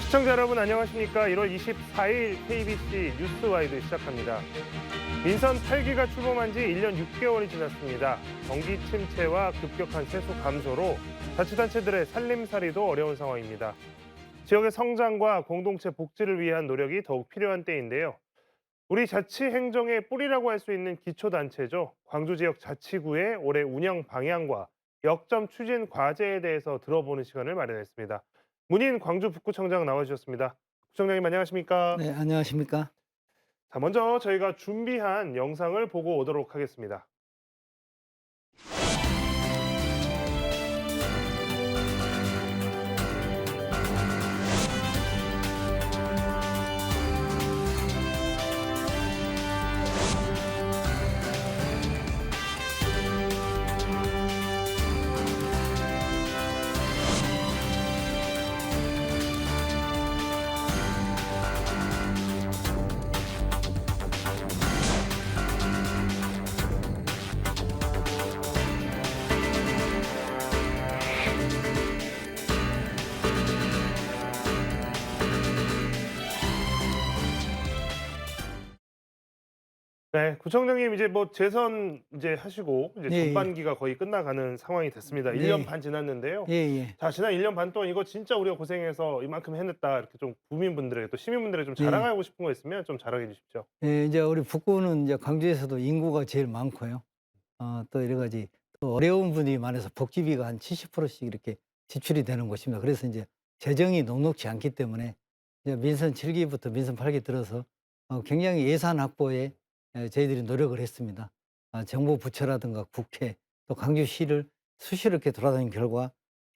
시청자 여러분 안녕하십니까? 1월 24일 KBC 뉴스와이드 시작합니다. 민선 8기가 출범한 지 1년 6개월이 지났습니다. 경기 침체와 급격한 세수 감소로 자치단체들의 살림살이도 어려운 상황입니다. 지역의 성장과 공동체 복지를 위한 노력이 더욱 필요한 때인데요. 우리 자치 행정의 뿌리라고 할 수 있는 기초단체죠. 광주 지역 자치구의 올해 운영 방향과 역점 추진 과제에 대해서 들어보는 시간을 마련했습니다. 문인 광주 북구청장 나와주셨습니다. 구청장님 안녕하십니까? 네, 안녕하십니까? 자, 먼저 저희가 준비한 영상을 보고 오도록 하겠습니다. 네, 구청장님 이제 뭐 재선 이제 하시고 이제 네, 예. 전반기가 거의 끝나가는 상황이 됐습니다. 1년 네. 반 지났는데요. 예, 예. 자, 지난 1년 반 동안 이거 진짜 우리가 고생해서 이만큼 해냈다 이렇게 좀 국민분들에게 또 시민분들에게 좀 네. 자랑하고 싶은 거 있으면 좀 자랑해 주십시오. 예, 이제 우리 북구는 이제 광주에서도 인구가 제일 많고요. 또 여러 가지 또 어려운 분이 많아서 복지비가 한 70%씩 이렇게 지출이 되는 곳입니다. 그래서 이제 재정이 녹록지 않기 때문에 이제 민선 7기부터 민선 8기 들어서 굉장히 예산 확보에 저희들이 노력을 했습니다. 정부 부처라든가 국회 또 광주시를 수시로 이렇게 돌아다닌 결과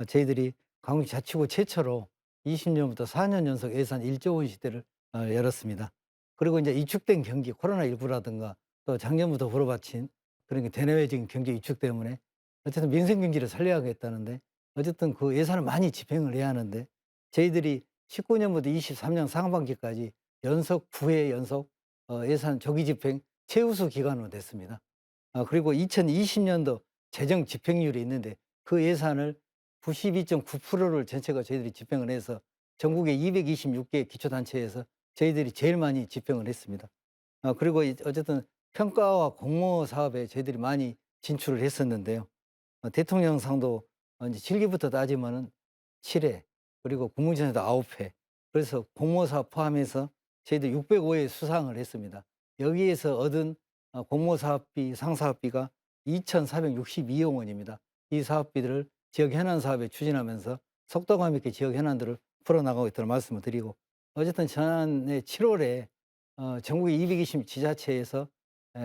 저희들이 광주 자치구 최초로 20년부터 4년 연속 예산 1조 원 시대를 열었습니다. 그리고 이제 위축된 경기 코로나19라든가 또 작년부터 불어닥친 그런 게 대내외적인 경제 위축 때문에 어쨌든 민생 경제를 살려야겠다는데 어쨌든 그 예산을 많이 집행을 해야 하는데 저희들이 19년부터 23년 상반기까지 연속 9회 연속 예산 조기 집행 최우수 기간으로 됐습니다. 그리고 2020년도 재정 집행률이 있는데 그 예산을 92.9%를 전체가 저희들이 집행을 해서 전국의 226개 기초단체에서 저희들이 제일 많이 집행을 했습니다. 그리고 어쨌든 평가와 공모 사업에 저희들이 많이 진출을 했었는데요. 대통령상도 이제 7기부터 따지면은 7회, 그리고 국무전에도 9회. 그래서 공모 사업 포함해서 저희들 605회 수상을 했습니다. 여기에서 얻은 공모 사업비, 상사업비가 2,462억 원입니다. 이 사업비들을 지역 현안 사업에 추진하면서 속도감 있게 지역 현안들을 풀어나가고 있다는 말씀을 드리고, 어쨌든 지난해 7월에 전국의 220 지자체에서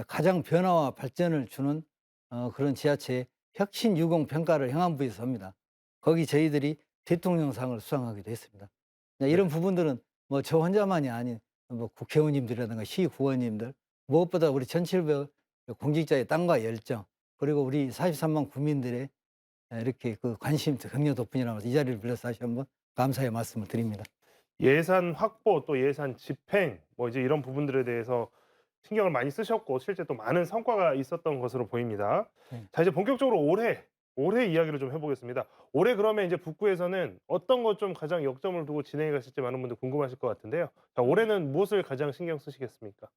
가장 변화와 발전을 주는 그런 지자체의 혁신 유공 평가를 행안부에서 합니다. 거기 저희들이 대통령상을 수상하기도 했습니다. 네, 네. 이런 부분들은 뭐 저 혼자만이 아닌 뭐 국회의원님들이라든가 시구원님들, 무엇보다 우리 1,700 공직자의 땀과 열정, 그리고 우리 43만 국민들의 이렇게 그 관심, 격려 덕분이라고 해서 이 자리를 빌려서 다시 한번 감사의 말씀을 드립니다. 예산 확보 또 예산 집행 뭐 이제 이런 부분들에 대해서 신경을 많이 쓰셨고 실제 또 많은 성과가 있었던 것으로 보입니다. 네. 자, 이제 본격적으로 올해 이야기를 좀 해보겠습니다. 올해 그러면 이제 북구에서는 어떤 것 좀 가장 역점을 두고 진행해 가실지 많은 분들 궁금하실 것 같은데요. 자, 올해는 무엇을 가장 신경 쓰시겠습니까?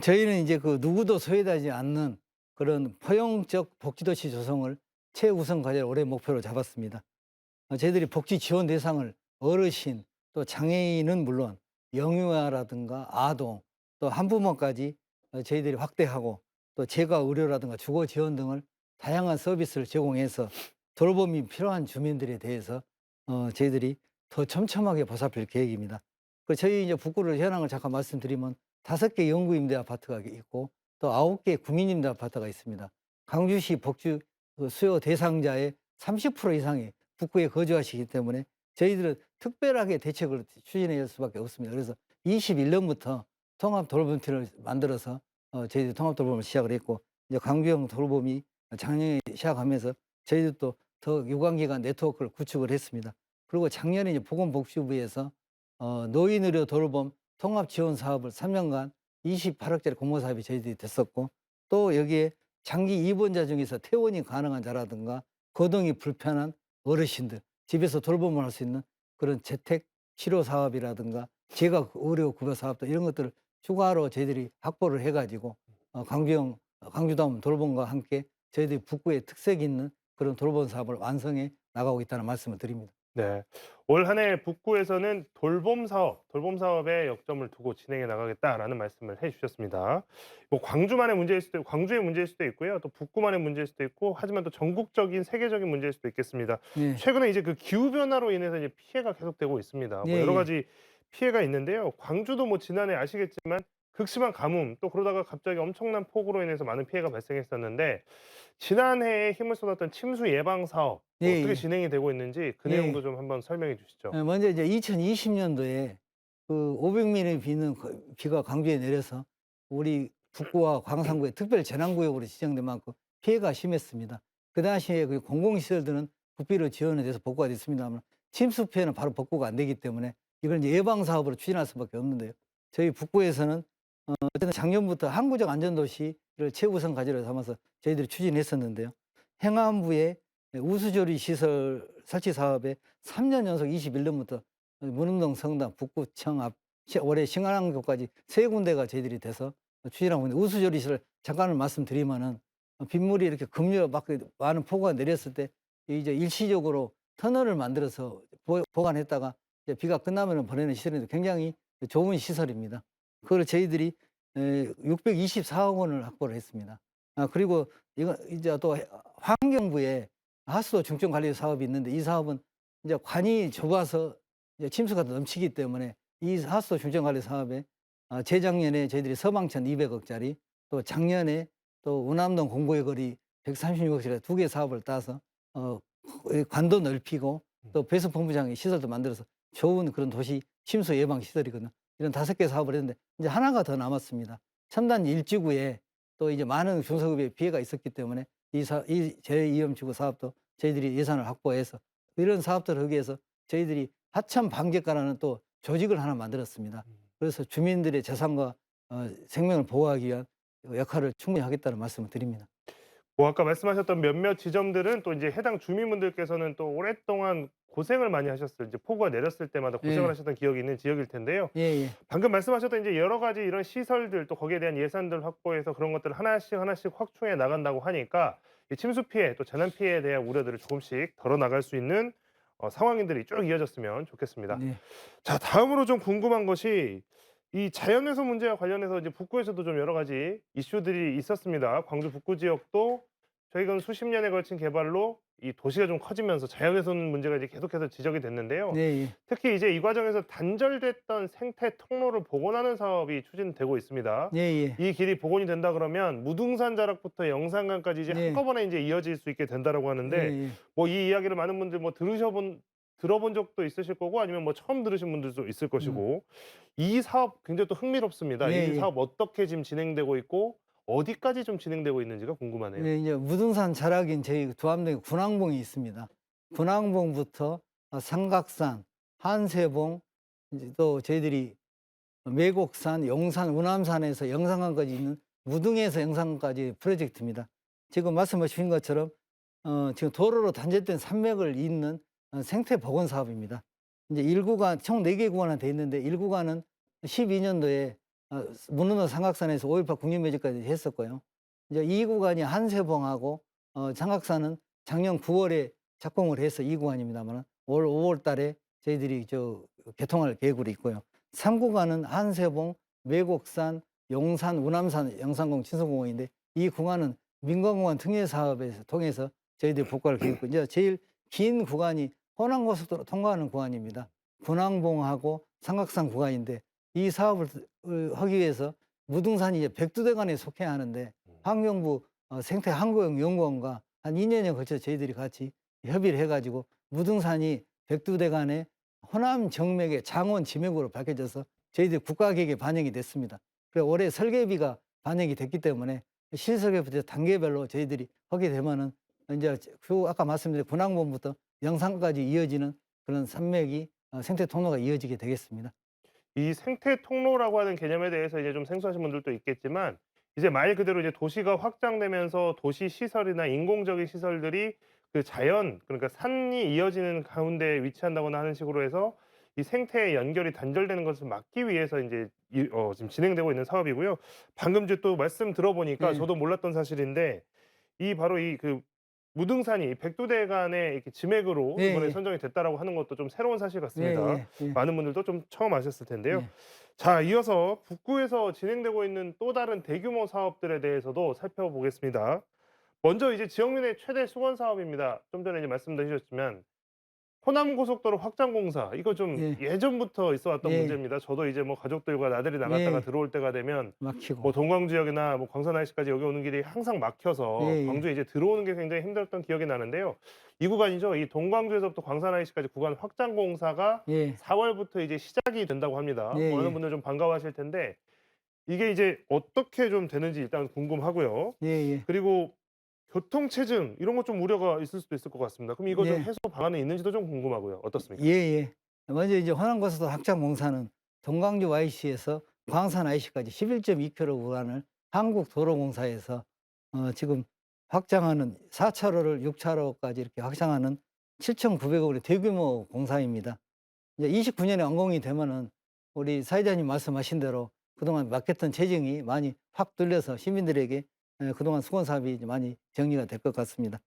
저희는 이제 그 누구도 소외되지 않는 그런 포용적 복지도시 조성을 최우선 과제로 올해 목표로 잡았습니다. 저희들이 복지 지원 대상을 어르신 또 장애인은 물론 영유아라든가 아동 또 한부모까지 저희들이 확대하고, 또 재가 의료라든가 주거 지원 등을 다양한 서비스를 제공해서 돌봄이 필요한 주민들에 대해서 저희들이 더 촘촘하게 보살필 계획입니다. 그 저희 이제 북구를 현황을 잠깐 말씀드리면 5개 영구임대 아파트가 있고 또 9개 국민임대 아파트가 있습니다. 광주시 복지 그 수요 대상자의 30% 이상이 북구에 거주하시기 때문에 저희들은 특별하게 대책을 추진할 수밖에 없습니다. 그래서 21년부터 통합 돌봄팀을 만들어서 저희들이 통합 돌봄을 시작을 했고, 이제 광주형 돌봄이 작년에 시작하면서 저희들도 더 유관기관 네트워크를 구축을 했습니다. 그리고 작년에 이제 보건복지부에서 노인 의료 돌봄 통합 지원 사업을 3년간 28억짜리 공모 사업이 저희들이 됐었고, 또 여기에 장기 입원자 중에서 퇴원이 가능한 자라든가 거동이 불편한 어르신들, 집에서 돌봄을 할 수 있는 그런 재택 치료 사업이라든가 재가 의료 급여 사업도 이런 것들을 추가로 저희들이 확보를 해가지고 광주다운 돌봄과 함께 저희들이 북구의 특색 있는 그런 돌봄 사업을 완성해 나가고 있다는 말씀을 드립니다. 네. 올 한 해 북구에서는 돌봄 사업에 역점을 두고 진행해 나가겠다라는 말씀을 해 주셨습니다. 뭐 광주만의 문제일 수도 광주의 문제일 수도 있고요. 또 북구만의 문제일 수도 있고 하지만 또 전국적인 세계적인 문제일 수도 있겠습니다. 예, 최근에 이제 그 기후 변화로 인해서 이제 피해가 계속되고 있습니다. 예, 뭐 여러 예, 가지 피해가 있는데요. 광주도 뭐 지난해 아시겠지만 극심한 가뭄 또 그러다가 갑자기 엄청난 폭우로 인해서 많은 피해가 발생했었는데 지난해에 힘을 쏟았던 침수 예방 사업 예, 뭐 어떻게 예, 진행이 되고 있는지 그 예. 내용도 좀 한번 설명해 주시죠. 먼저 이제 2020년도에 그 500mm 비는 비가 광주에 내려서 우리 북구와 광산구에 특별 재난구역으로 지정된 만큼 피해가 심했습니다. 그 당시에 그 공공시설들은 국비로 지원에 대해서 복구가 됐습니다만 침수 피해는 바로 복구가 안 되기 때문에 이걸 이제 예방 사업으로 추진할 수밖에 없는데요. 저희 북구에서는 어쨌든 작년부터 항구적 안전도시를 최우선 과제로 삼아서 저희들이 추진했었는데요. 행안부의 우수조리 시설 설치 사업에 3년 연속 21년부터 문흥동, 성당, 북구청 앞 올해 신안항교까지 세 군데가 저희들이 돼서 추진하고 있는데 우수조리 시설 잠깐 말씀드리면은 빗물이 이렇게 급류 막 많은 폭우가 내렸을 때 이제 일시적으로 터널을 만들어서 보관했다가 이제 비가 끝나면 보내는 시설인데 굉장히 좋은 시설입니다. 그걸 저희들이 624억 원을 확보를 했습니다. 그리고 이거 이제 또 환경부에 하수도 중점 관리 사업이 있는데 이 사업은 이제 관이 좁아서 이제 침수가 넘치기 때문에 이 하수도 중점 관리 사업에 재작년에 저희들이 서방천 200억짜리 또 작년에 또 운암동 공고의 거리 136억짜리 두 개 사업을 따서 관도 넓히고 또 배수본부장의 시설도 만들어서 좋은 그런 도시 침수 예방 시설이거든요. 이런 5개 사업을 했는데 이제 하나가 더 남았습니다. 첨단 일지구에 또 이제 많은 중소기업의 피해가 있었기 때문에 이 재위험지구 사업도 저희들이 예산을 확보해서 이런 사업들을 하기 위해서 저희들이 하천 방재과라는 또 조직을 하나 만들었습니다. 그래서 주민들의 재산과 생명을 보호하기 위한 역할을 충분히 하겠다는 말씀을 드립니다. 뭐 아까 말씀하셨던 몇몇 지점들은 또 이제 해당 주민분들께서는 또 오랫동안 고생을 많이 하셨어요. 이제 폭우가 내렸을 때마다 고생을 예, 하셨던 기억이 있는 지역일 텐데요. 예, 예. 방금 말씀하셨던 이제 여러 가지 이런 시설들 또 거기에 대한 예산들 확보해서 그런 것들을 하나씩 확충해 나간다고 하니까 이 침수 피해 또 재난 피해에 대한 우려들을 조금씩 덜어나갈 수 있는 상황들이 쭉 이어졌으면 좋겠습니다. 네. 자, 다음으로 좀 궁금한 것이 이 자연훼손 문제와 관련해서 이제 북구에서도 좀 여러 가지 이슈들이 있었습니다. 광주 북구 지역도 최근 수십 년에 걸친 개발로 이 도시가 좀 커지면서 자연훼손 문제가 이제 계속해서 지적이 됐는데요. 네, 예. 특히 이제 이 과정에서 단절됐던 생태 통로를 복원하는 사업이 추진되고 있습니다. 예, 예. 이 길이 복원이 된다 그러면 무등산 자락부터 영산강까지 이제 네. 한꺼번에 이제 이어질 수 있게 된다라고 예, 하는데 예. 뭐 이 이야기를 많은 분들 뭐 들어본 적도 있으실 거고 아니면 뭐 처음 들으신 분들도 있을 것이고 이 사업 굉장히 또 흥미롭습니다. 예, 이 예. 사업 어떻게 지금 진행되고 있고 어디까지 좀 진행되고 있는지가 궁금하네요. 네, 이제 무등산 자락인 저희 두암동에 군항봉이 있습니다. 군항봉부터 삼각산, 한세봉, 이제 또 저희들이 매곡산, 용산, 운암산에서 영산강까지 있는 무등에서 영산강까지 프로젝트입니다. 지금 말씀하신 것처럼 지금 도로로 단절된 산맥을 잇는 생태 복원 사업입니다. 이제 1구간 총 4개 구간이 돼 있는데 1구간은 12년도에 문흥로 삼각산에서 5.18 국립묘지까지 했었고요. 이제 2구간이 한세봉하고 삼각산은 작년 9월에 착공을 해서 2구간입니다만 올 5월 달에 저희들이 개통할 계획으로 있고요. 3구간은 한세봉, 매곡산, 용산, 운암산, 영산공, 친서공원인데 이 구간은 민간공원 특례 사업에서 통해서 저희들이 복구할 계획이고 이제 제일 긴 구간이 호남고속도로 통과하는 구간입니다. 군항봉하고 삼각산 구간인데 이 사업을 하기 위해서 무등산이 이제 백두대간에 속해야 하는데 환경부 생태환경연구원과 한 2년에 걸쳐 저희들이 같이 협의를 해가지고 무등산이 백두대간에 호남 정맥의 장원 지맥으로 밝혀져서 저희들이 국가계획에 반영이 됐습니다. 그래서 올해 설계비가 반영이 됐기 때문에 실설계부터 단계별로 저희들이 하게 되면은 이제 아까 말씀드린 군항봉부터 영산까지 이어지는 그런 산맥이 생태 통로가 이어지게 되겠습니다. 이 생태 통로라고 하는 개념에 대해서 이제 좀 생소하신 분들도 있겠지만 이제 말 그대로 이제 도시가 확장되면서 도시 시설이나 인공적인 시설들이 그 자연 그러니까 산이 이어지는 가운데 위치한다거나 하는 식으로 해서 이 이 생태의 연결이 단절되는 것을 막기 위해서 이제 지금 진행되고 있는 사업이고요. 방금 이제 또 말씀 들어보니까 예. 저도 몰랐던 사실인데 이 바로 이 무등산이 백두대간의 이렇게 지맥으로 이번에 예예. 선정이 됐다라고 하는 것도 좀 새로운 사실 같습니다. 예예. 예. 많은 분들도 좀 처음 아셨을 텐데요. 예. 자, 이어서 북구에서 진행되고 있는 또 다른 대규모 사업들에 대해서도 살펴보겠습니다. 먼저 이제 지역민의 최대 수건 사업입니다. 좀 전에 이제 말씀도 해주셨지만 호남 고속도로 확장 공사 이거 좀 예. 예전부터 있어 왔던 예. 문제입니다. 저도 이제 뭐 가족들과 나들이 나갔다가 예. 들어올 때가 되면 뭐 막히고. 동광 지역이나 뭐 광산 IC까지 여기 오는 길이 항상 막혀서 예예. 광주에 이제 들어오는 게 굉장히 힘들었던 기억이 나는데요. 이 구간이죠. 이 동광주에서부터 광산 IC까지 구간 확장 공사가 예. 4월부터 이제 시작이 된다고 합니다. 많은 예예. 분들 좀 반가워하실 텐데 이게 이제 어떻게 좀 되는지 일단 궁금하고요. 예예. 그리고 교통 체증 이런 것 좀 우려가 있을 수도 있을 것 같습니다. 그럼 이거 좀 예. 해소 방안은 있는지도 좀 궁금하고요. 어떻습니까? 예예. 먼저 이제 호남고속도로 확장 공사는 동광주 YC에서 광산 IC까지 11.2km 구간을 한국도로공사에서 지금 확장하는 4차로를 6차로까지 이렇게 확장하는 7,900억 원의 대규모 공사입니다. 이제 29년에 완공이 되면은 우리 사회자님 말씀하신 대로 그동안 막혔던 체증이 많이 확 뚫려서 시민들에게 그동안 수건 사업이 이제 많이 정리가 될 것 같습니다.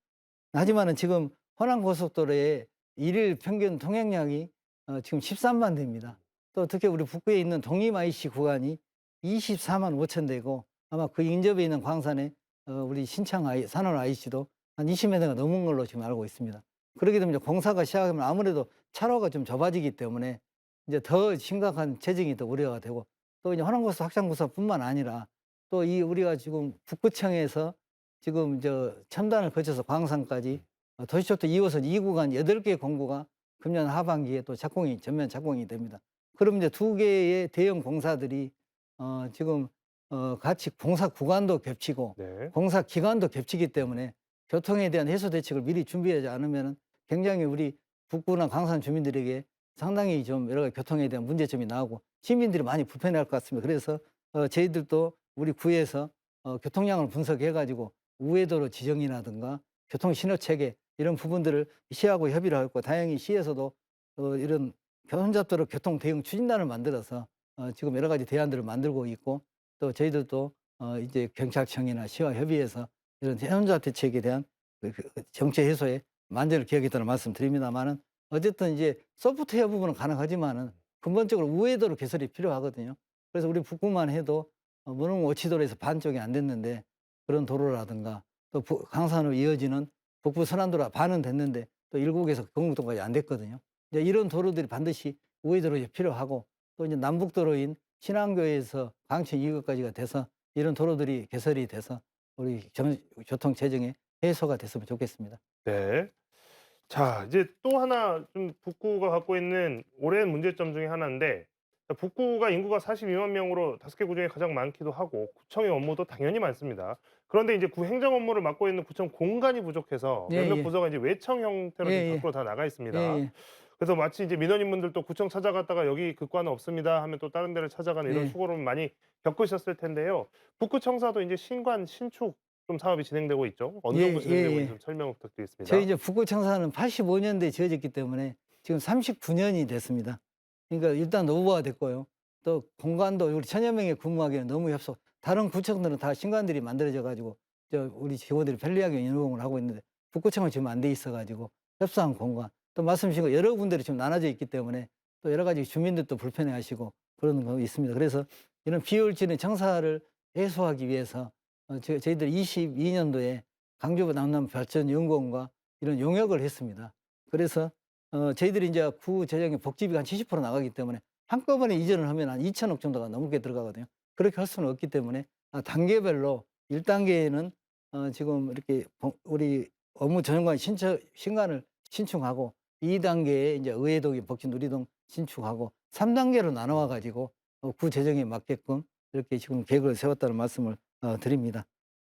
하지만은 지금 호남고속도로의 일일 평균 통행량이 지금 13만 대입니다. 또 특히 우리 북구에 있는 동임 IC 구간이 24만 5천 대고 아마 그 인접에 있는 광산에 우리 신창 산원 IC도 한 20여 대가 넘은 걸로 지금 알고 있습니다. 그렇게 되면 이제 공사가 시작하면 아무래도 차로가 좀 좁아지기 때문에 이제 더 심각한 체증이 더 우려가 되고 또 이제 호남고속 확장공사뿐만 아니라 또 이 우리가 지금 북구청에서 지금 첨단을 거쳐서 광산까지 도시초도 2호선 2구간 8개 공구가 금년 하반기에 또 전면 착공이 됩니다. 그럼 이제 2개의 대형 공사들이 지금 같이 공사 구간도 겹치고 네. 공사 기간도 겹치기 때문에 교통에 대한 해소 대책을 미리 준비하지 않으면 굉장히 우리 북구나 광산 주민들에게 상당히 좀 여러 가지 교통에 대한 문제점이 나오고 시민들이 많이 불편해할 것 같습니다. 그래서 저희들도 우리 구에서 교통량을 분석해 가지고 우회도로 지정이라든가 교통 신호 체계 이런 부분들을 시하고 협의를 하고 다행히 시에서도 이런 혼잡도로 교통 대응 추진단을 만들어서 지금 여러 가지 대안들을 만들고 있고 또 저희들도 이제 경찰청이나 시와 협의해서 이런 혼잡 대책에 대한 정체 해소에 만전을 기하겠다는 말씀드립니다만은 어쨌든 이제 소프트웨어 부분은 가능하지만은 근본적으로 우회도로 개설이 필요하거든요. 그래서 우리 북구만 해도 문흥 오치도로에서 반쪽이 안 됐는데 그런 도로라든가 또 강산으로 이어지는 북부 선안도로 반은 됐는데 또 일국에서 경북도까지 안 됐거든요. 이제 이런 도로들이 반드시 우회도로 필요하고 또 이제 남북도로인 신안교에서 강천 이거까지가 돼서 이런 도로들이 개설이 돼서 우리 교통 체증의 해소가 됐으면 좋겠습니다. 네. 자, 이제 또 하나 좀 북구가 갖고 있는 오랜 문제점 중에 하나인데 북구가 인구가 42만 명으로 5개 구 중에 가장 많기도 하고 구청의 업무도 당연히 많습니다. 그런데 이제 구 행정 업무를 맡고 있는 구청 공간이 부족해서 예, 몇몇 예. 부서가 이제 외청 형태로 지금 예, 예. 밖으로 다 나가 있습니다. 예, 그래서 마치 이제 민원인분들도 구청 찾아갔다가 여기 그 과는 없습니다 하면 또 다른 데를 찾아가는 이런 예. 수고를 많이 겪으셨을 텐데요. 북구청사도 이제 신관 신축 좀 사업이 진행되고 있죠. 어느 예, 정도 진행되고 예, 있는지 예. 좀 설명 부탁드리겠습니다. 저희 이제 북구청사는 85년대에 지어졌기 때문에 지금 39년이 됐습니다. 그러니까 일단 노후화가 됐고요. 또 공간도 우리 1,000여 명이 근무하기에는 너무 다른 구청들은 다 신관들이 만들어져 가지고 우리 직원들이 편리하게 이용을 하고 있는데 북구청은 지금 안 돼 있어 가지고 협소한 공간 또 말씀 주신 거 여러 군데로 지금 나눠져 있기 때문에 또 여러 가지 주민들도 불편해하시고 그런 거 있습니다. 그래서 이런 비효율적인 청사를 해소하기 위해서 저희들 22년도에 강주부 남남 발전 연구원과 이런 용역을 했습니다. 그래서 저희들이 이제 구 재정의 복지비가 한 70% 나가기 때문에 한꺼번에 이전을 하면 한 2천억 정도가 넘게 들어가거든요. 그렇게 할 수는 없기 때문에 단계별로 1단계에는 지금 이렇게 우리 업무 전용관 신관을 신축하고 2단계에 이제 의회동이 복지 누리동 신축하고 3단계로 나눠와 가지고 구 재정에 맞게끔 이렇게 지금 계획을 세웠다는 말씀을 드립니다.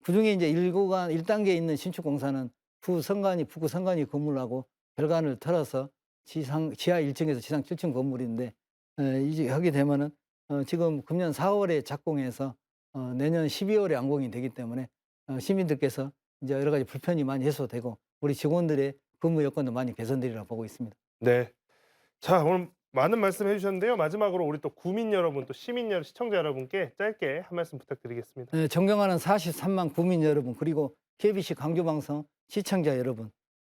그중에 이제 1단계에 있는 신축 공사는 북구 선관위 건물하고 별관을 털어서 지하 1층에서 지상 7층 건물인데 이제 하게 되면은 지금 금년 4월에 착공해서 내년 12월에 완공이 되기 때문에 시민들께서 이제 여러 가지 불편이 많이 해소되고 우리 직원들의 근무 여건도 많이 개선되리라고 보고 있습니다. 네. 자, 오늘 많은 말씀 해주셨는데요. 마지막으로 우리 또 구민 여러분, 또 시민 여러분, 시청자 여러분께 짧게 한 말씀 부탁드리겠습니다. 네, 존경하는 43만 국민 여러분, 그리고 KBC 광주방송 시청자 여러분,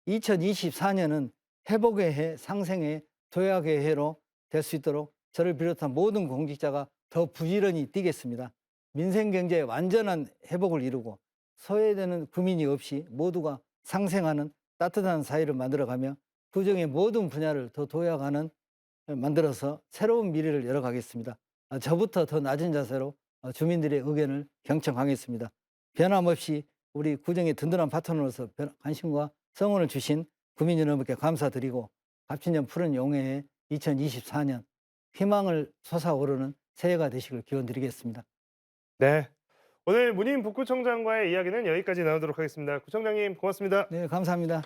2024년은 회복의 해, 상생의 해, 도약의 해로 될 수 있도록 저를 비롯한 모든 공직자가 더 부지런히 뛰겠습니다. 민생 경제의 완전한 회복을 이루고 소외되는 국민이 없이 모두가 상생하는 따뜻한 사회를 만들어가며 구정의 모든 분야를 더 도약하는 만들어서 새로운 미래를 열어가겠습니다. 저부터 더 낮은 자세로 주민들의 의견을 경청하겠습니다. 변함없이 우리 구정의 든든한 파트너로서 관심과 성원을 주신 국민 여러분께 감사드리고, 갑진년 푸른 용해에 2024년 희망을 솟아오르는 새해가 되시길 기원드리겠습니다. 네. 오늘 문희인 북구청장과의 이야기는 여기까지 나누도록 하겠습니다. 구청장님 고맙습니다. 네, 감사합니다.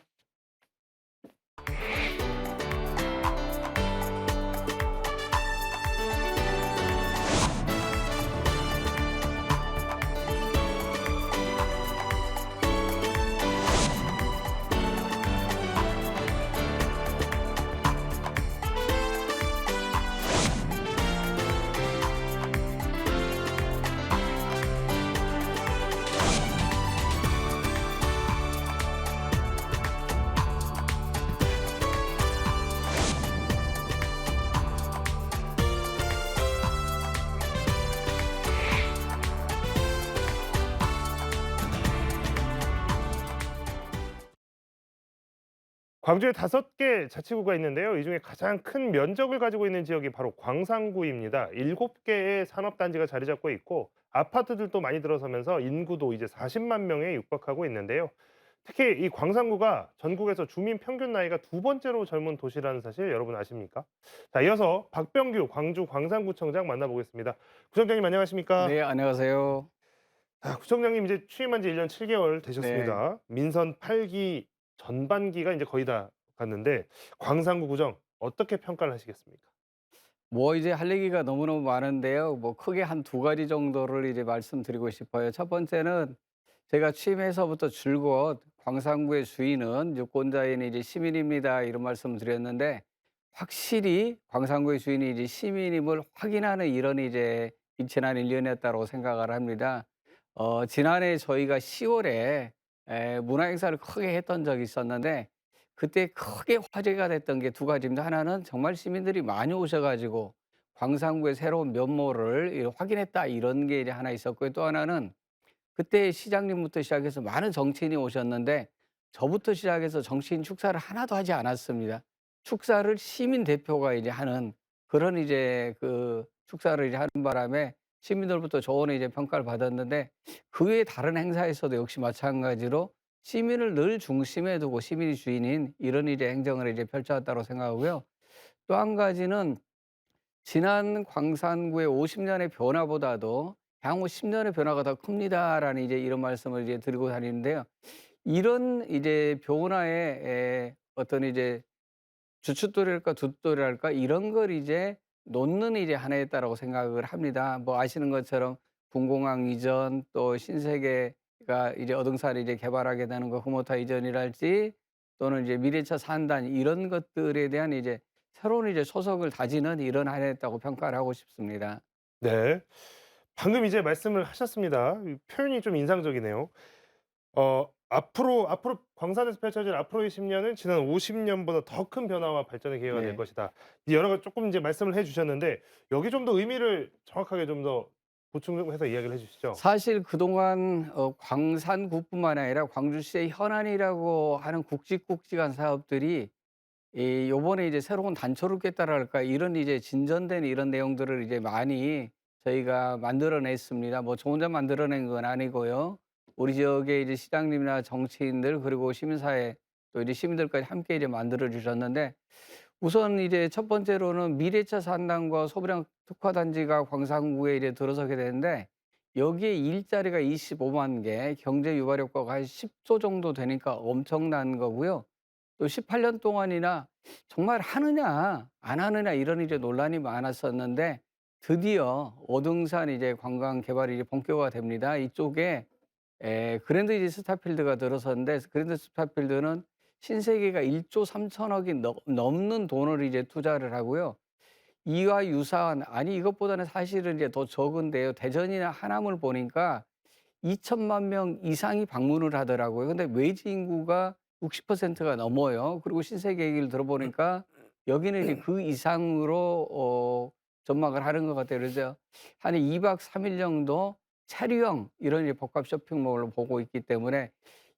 광주에 5개 자치구가 있는데요. 이 중에 가장 큰 면적을 가지고 있는 지역이 바로 광산구입니다. 7개의 산업단지가 자리 잡고 있고 아파트들도 많이 들어서면서 인구도 이제 40만 명에 육박하고 있는데요. 특히 이 광산구가 전국에서 주민 평균 나이가 2번째로 젊은 도시라는 사실 여러분 아십니까? 자, 이어서 박병규 광주 광산구청장 만나보겠습니다. 구청장님 안녕하십니까? 네, 안녕하세요. 자, 구청장님 이제 취임한 지 1년 7개월 네. 되셨습니다. 민선 8기 전반기가 이제 거의 다 갔는데 광산구 구정 어떻게 평가를 하시겠습니까? 뭐 이제 할 얘기가 너무너무 많은데요. 뭐 크게 한 두 가지 정도를 이제 말씀드리고 싶어요. 첫 번째는 제가 취임해서부터 줄곧 광산구의 주인은 유권자인 이제 시민입니다. 이런 말씀 드렸는데, 확실히 광산구의 주인이 이제 시민임을 확인하는 이런 이제 지난 1년이었다고 생각을 합니다. 지난해 저희가 10월에 문화 행사를 크게 했던 적이 있었는데, 그때 크게 화제가 됐던 게 두 가지입니다. 하나는 정말 시민들이 많이 오셔 가지고 광산구의 새로운 면모를 확인했다, 이런 게 이제 하나 있었고요. 또 하나는 그때 시장님부터 시작해서 많은 정치인이 오셨는데, 저부터 시작해서 정치인 축사를 하나도 하지 않았습니다. 축사를 시민 대표가 이제 하는 그런 이제 그 축사를 이제 하는 바람에 시민들부터 좋은 이제 평가를 받았는데, 그 외에 다른 행사에서도 역시 마찬가지로 시민을 늘 중심에 두고 시민이 주인인 이런 이제 행정을 이제 펼쳐왔다고 생각하고요. 또 한 가지는 지난 광산구의 50년의 변화보다도 향후 10년의 변화가 더 큽니다라는 이제 이런 말씀을 이제 드리고 다니는데요. 이런 이제 변화의 어떤 이제 주춧돌이랄까 돛돌이랄까 이런 걸 이제 놓는 이제 한 해였다라고 생각을 합니다. 뭐 아시는 것처럼 군공항 이전, 또 신세계가 이제 어등산을 이제 개발하게 되는 거, 후모타 이전이랄지, 또는 이제 미래차 산단, 이런 것들에 대한 이제 새로운 이제 초석을 다지는 이런 한 해였다고 평가를 하고 싶습니다. 네. 방금 이제 말씀을 하셨습니다. 이 표현이 좀 인상적이네요. 앞으로 광산에서 펼쳐질 앞으로의 10년은 지난 50년보다 더 큰 변화와 발전의 기회가 될 네. 것이다. 이 여러 가지 조금 이제 말씀을 해 주셨는데 여기 좀 더 의미를 정확하게 좀 더 보충해서 이야기를 해 주시죠. 사실 그동안 광산구뿐만 아니라 광주시의 현안이라고 하는 굵직굵직한 사업들이 요번에 이제 새로운 단초를 깼다랄까, 이런 이제 진전된 이런 내용들을 이제 많이 저희가 만들어냈습니다. 뭐 저 혼자 만들어낸 건 아니고요. 우리 지역의 이제 시장님이나 정치인들, 그리고 시민사회, 또 이제 시민들까지 함께 이제 만들어 주셨는데, 우선 이제 첫 번째로는 미래차 산단과 소비량 특화단지가 광산구에 이제 들어서게 되는데, 여기에 일자리가 25만 개, 경제 유발 효과가 한 10조 정도 되니까 엄청난 거고요. 또 18년 동안이나 정말 하느냐 안 하느냐 이런 이제 논란이 많았었는데, 드디어 오등산 이제 관광 개발이 이제 본격화가 됩니다. 이쪽에 그랜드 이제 스타필드가 들어섰는데, 그랜드 스타필드는 신세계가 1조 3천억이 넘는 돈을 이제 투자를 하고요. 이와 유사한 아니 이것보다는 사실은 이제 더 적은데요. 대전이나 하남을 보니까 2천만 명 이상이 방문을 하더라고요. 근데 외지 인구가 60%가 넘어요. 그리고 신세계 얘기를 들어보니까 여기는 이제 그 이상으로 전망을 하는 것 같아요. 그래서 한 2박 3일 정도 체류형 이런 이제 복합 쇼핑몰을 보고 있기 때문에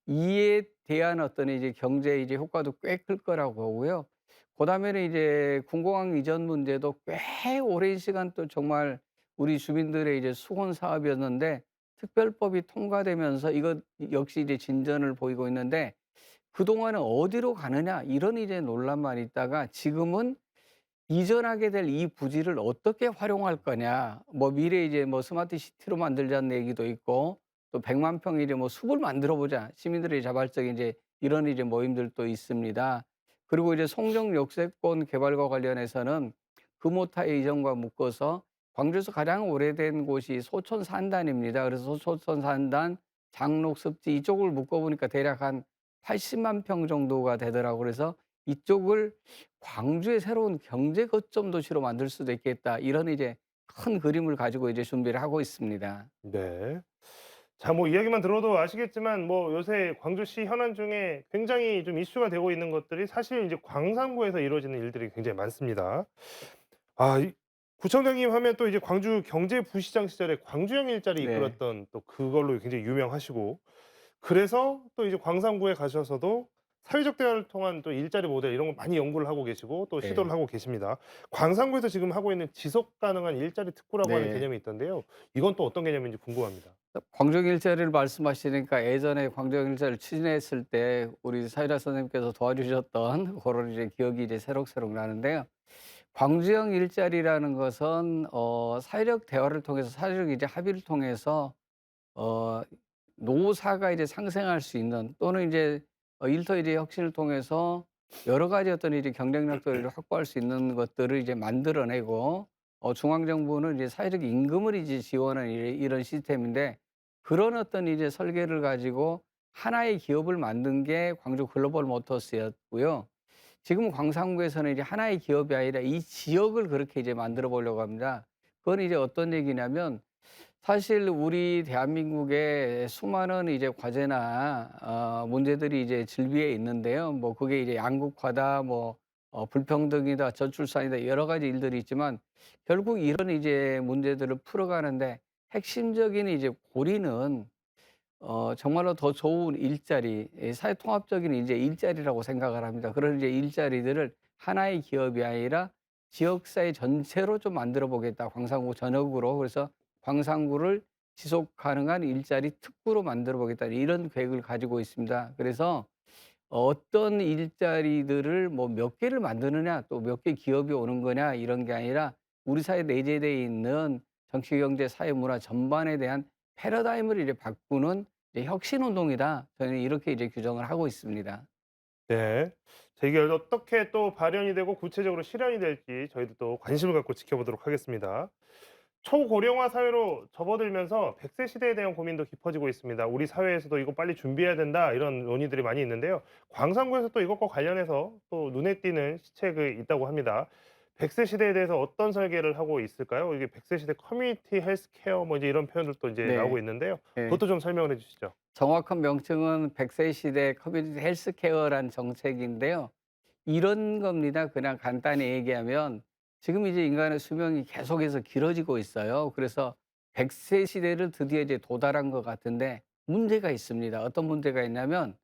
이에 대한 어떤 이제 경제 이제 효과도 꽤 클 거라고 보고요. 그다음에는 이제 군공항 이전 문제도 꽤 오랜 시간 또 정말 우리 주민들의 이제 수건 사업이었는데 특별법이 통과되면서 이것 역시 이제 진전을 보이고 있는데 그동안은 어디로 가느냐 이런 이제 논란만 있다가 지금은 이전하게 될 이 부지를 어떻게 활용할 거냐. 뭐 미래에 이제 뭐 스마트 시티로 만들자는 얘기도 있고 또 100만 평 이제 뭐 숲을 만들어 보자. 시민들의 자발적인 이제 이런 이제 모임들도 있습니다. 그리고 이제 송정 역세권 개발과 관련해서는 금호타의 이전과 묶어서 광주에서 가장 오래된 곳이 소촌 산단입니다. 그래서 소촌 산단, 장록 습지 이쪽을 묶어 보니까 대략 한 80만 평 정도가 되더라고요. 그래서 이쪽을 광주의 새로운 경제 거점 도시로 만들 수도 있겠다. 이런 이제 큰 그림을 가지고 이제 준비를 하고 있습니다. 네. 자, 뭐 이야기만 들어도 아시겠지만 뭐 요새 광주시 현안 중에 굉장히 좀 이슈가 되고 있는 것들이 사실 이제 광산구에서 이루어지는 일들이 굉장히 많습니다. 아, 구청장님 하면 또 이제 광주 경제부시장 시절에 광주형 일자리 네. 이끌었던 또 그걸로 굉장히 유명하시고, 그래서 또 이제 광산구에 가셔서도 사회적 대화를 통한 또 일자리 모델 이런 거 많이 연구를 하고 계시고 또 시도를 네. 하고 계십니다. 광산구에서 지금 하고 있는 지속 가능한 일자리 특구라고 하는 네. 개념이 있던데요. 이건 또 어떤 개념인지 궁금합니다. 광정 일자리를 말씀하시니까 예전에 광정 일자리를 추진했을 때 우리 사유라 선생님께서 도와주셨던 그런 이제 기억이 이제 새록새록 나는데요. 광주형 일자리라는 것은 사회적 대화를 통해서 사회적 이제 합의를 통해서 어 노사가 이제 상생할 수 있는 또는 이제 일터 이제 혁신을 통해서 여러 가지 어떤 이제 경쟁력들을 확보할 수 있는 것들을 이제 만들어내고 중앙 정부는 이제 사회적 임금을 이제 지원하는 이런 시스템인데 그런 어떤 이제 설계를 가지고 하나의 기업을 만든 게 광주 글로벌 모터스였고요. 지금 광산구에서는 이제 하나의 기업이 아니라 이 지역을 그렇게 이제 만들어 보려고 합니다. 그건 이제 어떤 얘기냐면 사실 우리 대한민국에 수많은 이제 과제나 문제들이 이제 질비해 있는데요. 뭐 그게 이제 양극화다, 뭐 불평등이다, 저출산이다 여러 가지 일들이 있지만 결국 이런 이제 문제들을 풀어가는데 핵심적인 이제 고리는 정말로 더 좋은 일자리, 사회 통합적인 이제 일자리라고 생각을 합니다. 그런 이제 일자리들을 하나의 기업이 아니라 지역사회 전체로 좀 만들어 보겠다. 광산구 전역으로. 그래서 광산구를 지속 가능한 일자리 특구로 만들어 보겠다. 이런 계획을 가지고 있습니다. 그래서 어떤 일자리들을 뭐 몇 개를 만드느냐 또 몇 개 기업이 오는 거냐 이런 게 아니라 우리 사회에 내재되어 있는 정치, 경제, 사회, 문화 전반에 대한 패러다임을 이제 바꾸는 이제 혁신 운동이다. 저희는 이렇게 이제 규정을 하고 있습니다. 네. 자, 이게 어떻게 또 발현이 되고 구체적으로 실현이 될지 저희도 또 관심을 갖고 지켜보도록 하겠습니다. 초고령화 사회로 접어들면서 100세 시대에 대한 고민도 깊어지고 있습니다. 우리 사회에서도 이거 빨리 준비해야 된다 이런 논의들이 많이 있는데요. 광산구에서 또 이것과 관련해서 또 눈에 띄는 시책이 있다고 합니다. 100세 시대에 대해서 어떤 설계를 하고 있을까요? 이게 100세 시대 커뮤니티 헬스케어 뭐 이제 이런 표현들도 이제 네. 나오고 있는데요. 네. 그것도 좀 설명을 해주시죠. 정확한 명칭은 100세 시대 커뮤니티 헬스케어라는 정책인데요. 이런 겁니다. 그냥 간단히 얘기하면 지금 이제 인간의 수명이 계속해서 길어지고 있어요. 그래서 100세 시대를 드디어 이제 도달한 것 같은데 문제가 있습니다. 어떤 문제가 있냐면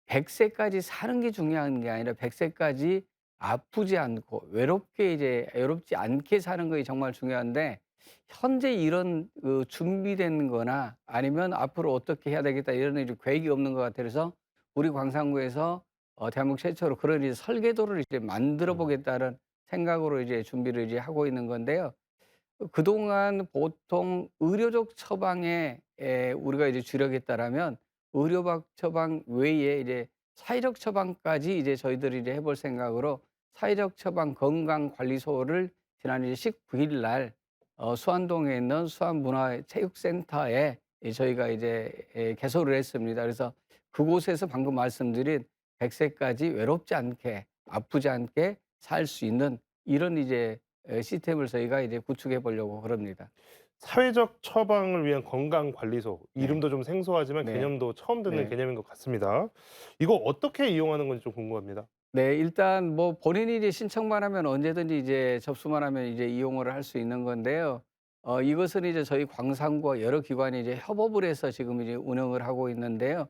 100세까지 사는 게 중요한 게 아니라 100세까지 아프지 않고 외롭지 않게 사는 것이 정말 중요한데 현재 이런 준비된 거나 아니면 앞으로 어떻게 해야 되겠다 이런 이제 계획이 없는 것 같아요. 그래서 우리 광산구에서 대한민국 최초로 그런 이제 설계도를 이제 만들어 음. 보겠다는 생각으로 이제 준비를 이제 하고 있는 건데요. 그동안 보통 의료적 처방에 우리가 이제 주력했다라면 의료적 처방 외에 이제 사회적 처방까지 이제 저희들이 이제 해볼 생각으로 사회적 처방 건강관리소를 지난 이제 19일 날 수안동에 있는 수안문화체육센터에 저희가 이제 개소를 했습니다. 그래서 그곳에서 방금 말씀드린 100 세까지 외롭지 않게 아프지 않게 살 수 있는 이런 이제 시스템을 저희가 이제 구축해 보려고 그럽니다. 사회적 처방을 위한 건강관리소. 네. 이름도 좀 생소하지만 네. 개념도 처음 듣는 네. 개념인 것 같습니다. 이거 어떻게 이용하는 건지 좀 궁금합니다. 네. 일단 뭐 본인이 이제 신청만 하면 언제든지 이제 접수만 하면 이제 이용을 할 수 있는 건데요. 이것은 이제 저희 광산구와 여러 기관이 이제 협업을 해서 지금 이제 운영을 하고 있는데요.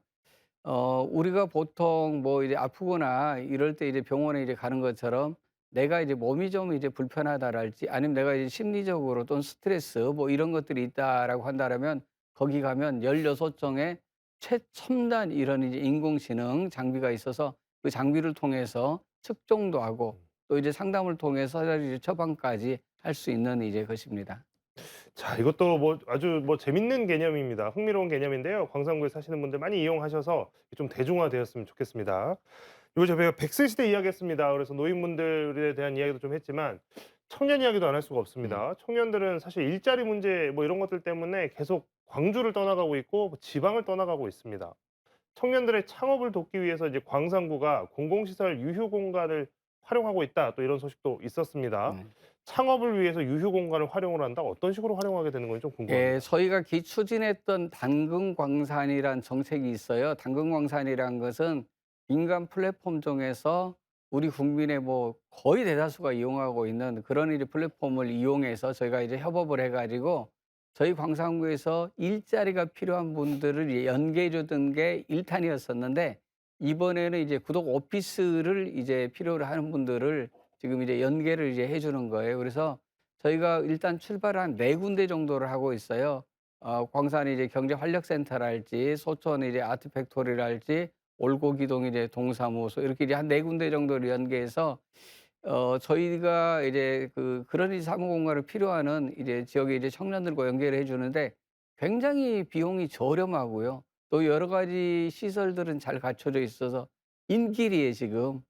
우리가 보통 뭐 이제 아프거나 이럴 때 이제 병원에 이제 가는 것처럼 내가 이제 몸이 좀 이제 불편하다랄지 아니면 내가 이제 심리적으로 또는 스트레스 뭐 이런 것들이 있다라고 한다라면 거기 가면 16종의 최첨단 이런 이제 인공지능 장비가 있어서 그 장비를 통해서 측정도 하고 또 이제 상담을 통해서 이제 처방까지 할 수 있는 이제 것입니다. 자, 이것도 뭐 아주 뭐 재밌는 개념입니다. 흥미로운 개념인데요. 광산구에 사시는 분들 많이 이용하셔서 좀 대중화되었으면 좋겠습니다. 그리고 저희가 100세 시대 이야기했습니다. 그래서 노인분들에 대한 이야기도 좀 했지만 청년 이야기도 안 할 수가 없습니다. 청년들은 사실 일자리 문제 뭐 이런 것들 때문에 계속 광주를 떠나가고 있고 지방을 떠나가고 있습니다. 청년들의 창업을 돕기 위해서 이제 광산구가 공공시설 유휴 공간을 활용하고 있다. 또 이런 소식도 있었습니다. 네. 창업을 위해서 유휴 공간을 활용을 한다. 어떤 식으로 활용하게 되는 건지 좀 궁금합니다. 예, 저희가 추진했던 당근광산이란 정책이 있어요. 당근광산이란 것은 민간 플랫폼 중에서 우리 국민의 뭐 거의 대다수가 이용하고 있는 그런 이제 플랫폼을 이용해서 저희가 이제 협업을 해가지고 저희 광산구에서 일자리가 필요한 분들을 이제 연계해 주던 게 1탄이었었는데 이번에는 이제 구독 오피스를 이제 필요로 하는 분들을 지금 이제 연계를 이제 해주는 거예요. 그래서 저희가 일단 출발한 4군데 정도를 하고 있어요. 광산 이제 경제활력센터랄지, 소천 이제 아트팩토리랄지, 올고기동 이제 동사무소 이렇게 이제 한 4군데 정도를 연계해서 저희가 이제 그런 이제 사무 공간을 필요하는 이제 지역의 이제 청년들과 연계를 해 주는데 굉장히 비용이 저렴하고요. 또 여러 가지 시설들은 잘 갖춰져 있어서 인기리에 지금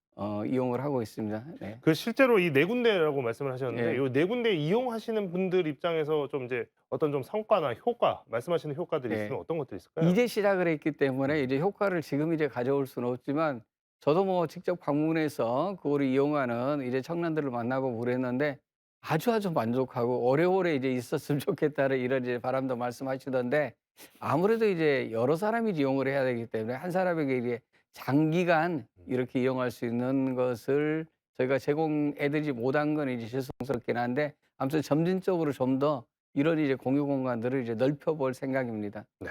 이용을 하고 있습니다. 네. 그 실제로 이 네 군데라고 말씀을 하셨는데 예. 이 네 군데 이용하시는 분들 입장에서 좀 이제 어떤 좀 성과나 효과, 말씀하시는 효과들이 네. 있으면 어떤 것들이 있을까요? 이제 시작을 했기 때문에 이제 효과를 지금 이제 가져올 수는 없지만 저도 뭐 직접 방문해서 그거를 이용하는 이제 청년들을 만나보고 그랬는데 아주 만족하고 오래오래 이제 있었으면 좋겠다는 이런 이제 바람도 말씀하시던데 아무래도 이제 여러 사람이 이용을 해야 되기 때문에 한 사람에게 이게 장기간 이렇게 이용할 수 있는 것을 저희가 제공해드리지 못한 건 이제 죄송스럽긴 한데 아무튼 점진적으로 좀 더 이런 이제 공유 공간들을 이제 넓혀볼 생각입니다. 네.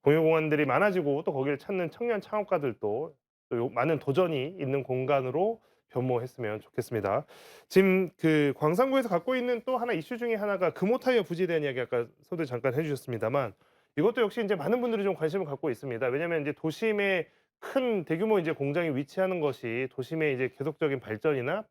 공유 공간들이 많아지고 또 거기를 찾는 청년 창업가들도 또 많은 도전이 있는 공간으로 변모했으면 좋겠습니다. 지금 그 광산구에서 갖고 있는 또 하나 이슈 중에 하나가 금호 타이어 부지에 대한 이야기 아까 서두 잠깐 해주셨습니다만 이것도 역시 이제 많은 분들이 좀 관심을 갖고 있습니다. 왜냐하면 이제 도심에 큰 대규모 이제 공장이 위치하는 것이 도심의 이제 계속적인 발전이나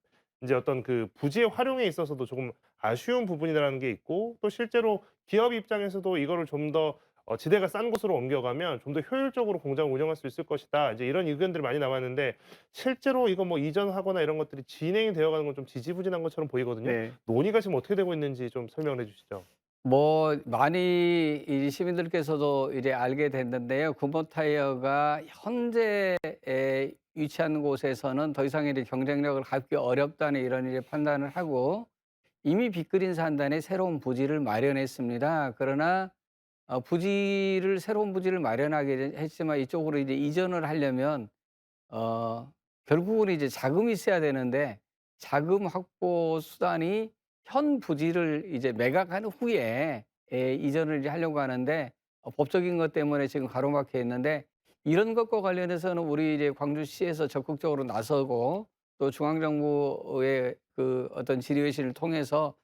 이제 어떤 그 부지의 활용에 있어서도 조금 아쉬운 부분이라는 게 있고 또 실제로 기업 입장에서도 이거를 좀 더 지대가 싼 곳으로 옮겨가면 좀 더 효율적으로 공장을 운영할 수 있을 것이다. 이제 이런 의견들이 많이 나왔는데 실제로 이거 뭐 이전하거나 이런 것들이 진행이 되어 가는 건 좀 지지부진한 것처럼 보이거든요. 네. 논의가 지금 어떻게 되고 있는지 좀 설명을 해 주시죠. 뭐 많이 이 시민들께서도 이제 알게 됐는데요. 금호 타이어가 현재에 위치한 곳에서는 더 이상 이제 경쟁력을 갖기 어렵다는 이런 이제 판단을 하고 이미 빅그린 산단에 새로운 부지를 마련했습니다. 그러나 새로운 부지를 마련하게 했지만 이쪽으로 이제 이전을 하려면 결국은 이제 자금이 있어야 되는데 자금 확보 수단이 현 부지를 이제 매각한 후에 이전을 이제 하려고 하는데 법적인 것 때문에 지금 가로막혀 있는데 이런 것과 관련해서는 우리 이제 광주시에서 적극적으로 나서고 또 중앙정부의 그 어떤 질의의식을 통해서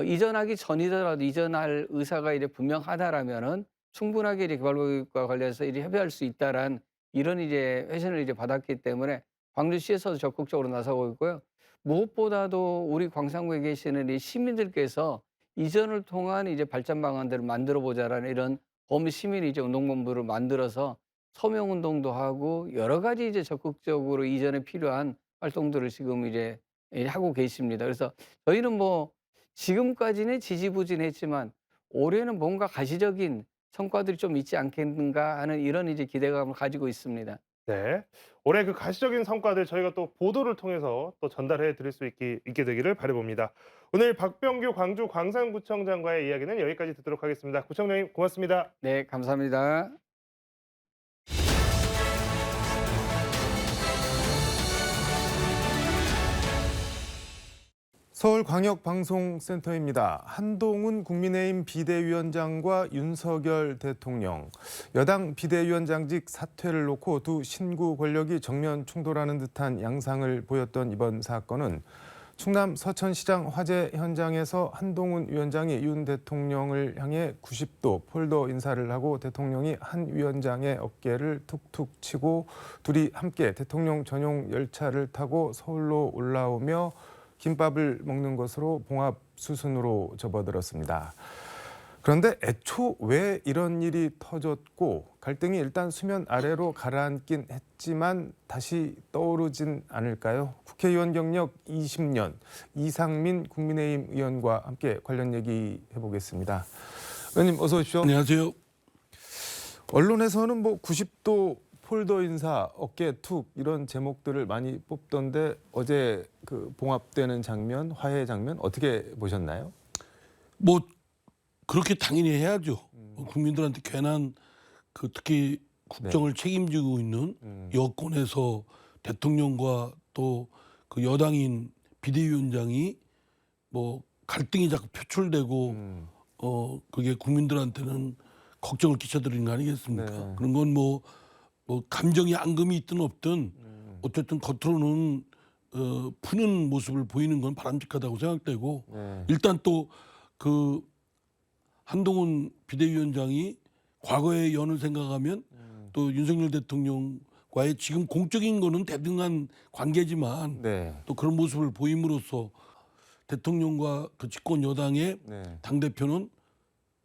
이전하기 전이더라도 이전할 의사가 이제 분명하다라면은 충분하게 이제 개발과 관련해서 이제 협의할 수 있다란 이런 이제 회신을 이제 받았기 때문에 광주시에서도 적극적으로 나서고 있고요. 무엇보다도 우리 광산구에 계시는 이 시민들께서 이전을 통한 이제 발전 방안들을 만들어 보자라는 이런 범시민 이제 운동본부를 만들어서 서명 운동도 하고 여러 가지 이제 적극적으로 이전에 필요한 활동들을 지금 이제 하고 계십니다. 그래서 저희는 뭐 지금까지는 지지부진했지만 올해는 뭔가 가시적인 성과들이 좀 있지 않겠는가 하는 이런 이제 기대감을 가지고 있습니다. 네. 올해 그 가시적인 성과들 저희가 또 보도를 통해서 또 전달해 드릴 수 있게 되기를 바라봅니다. 오늘 박병규 광주 광산구청장과의 이야기는 여기까지 듣도록 하겠습니다. 구청장님 고맙습니다. 네, 감사합니다. 서울광역방송센터입니다. 한동훈 국민의힘 비대위원장과 윤석열 대통령, 여당 비대위원장직 사퇴를 놓고 두 신구 권력이 정면 충돌하는 듯한 양상을 보였던 이번 사건은 충남 서천시장 화재 현장에서 한동훈 위원장이 윤 대통령을 향해 90도 폴더 인사를 하고 대통령이 한 위원장의 어깨를 툭툭 치고 둘이 함께 대통령 전용 열차를 타고 서울로 올라오며 김밥을 먹는 것으로 봉합 수순으로 접어들었습니다. 그런데 애초 왜 이런 일이 터졌고 갈등이 일단 수면 아래로 가라앉긴 했지만 다시 떠오르진 않을까요? 국회의원 경력 20년 이상민 국민의힘 의원과 함께 관련 얘기 해보겠습니다. 의원님 어서 오십시오. 안녕하세요. 언론에서는 뭐 90도 폴더 인사, 어깨 툭 이런 제목들을 많이 뽑던데 어제 그 봉합되는 장면, 화해 장면 어떻게 보셨나요? 뭐 그렇게 당연히 해야죠. 국민들한테 괜한 그 특히 국정을 책임지고 있는 여권에서 대통령과 또 그 여당인 비대위원장이 뭐 갈등이 자꾸 표출되고 그게 국민들한테는 걱정을 끼쳐드리는 거 아니겠습니까? 네. 그런 건 뭐 감정이 앙금이 있든 없든 어쨌든 겉으로는 푸는 모습을 보이는 건 바람직하다고 생각되고 네. 일단 또 그 한동훈 비대위원장이 과거의 연을 생각하면 또 윤석열 대통령과의 지금 공적인 거는 대등한 관계지만 네. 또 그런 모습을 보임으로써 대통령과 그 집권 여당의 네. 당대표는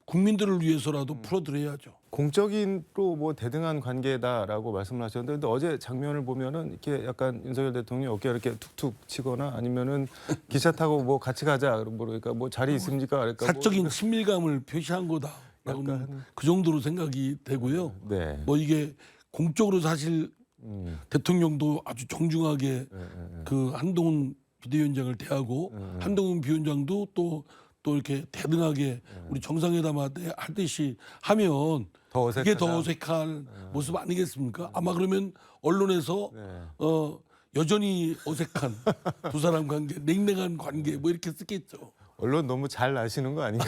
국민들을 위해서라도 풀어드려야죠. 공적인 또 뭐 대등한 관계다라고 말씀을 하셨는데 근데 어제 장면을 보면은 이렇게 약간 윤석열 대통령이 어깨 이렇게 툭툭 치거나 아니면은 기차 타고 뭐 같이 가자 그러니까 뭐 자리 있습니까? 그러니까 사적인 친밀감을 표시한 거다라고는 약간- 그 정도로 생각이 되고요. 네. 뭐 이게 공적으로 사실 음. 대통령도 아주 정중하게 네, 네, 그 한동훈 비대위원장을 대하고 한동훈 비원장도 또 이렇게 대등하게 우리 정상회담 하듯이 하면 더 그게 어색하다. 더 어색한 모습 아니겠습니까? 아마 그러면 언론에서 네. 여전히 어색한 두 사람 관계, 냉랭한 관계 뭐 이렇게 쓰겠죠. 언론 너무 잘 아시는 거 아닌가?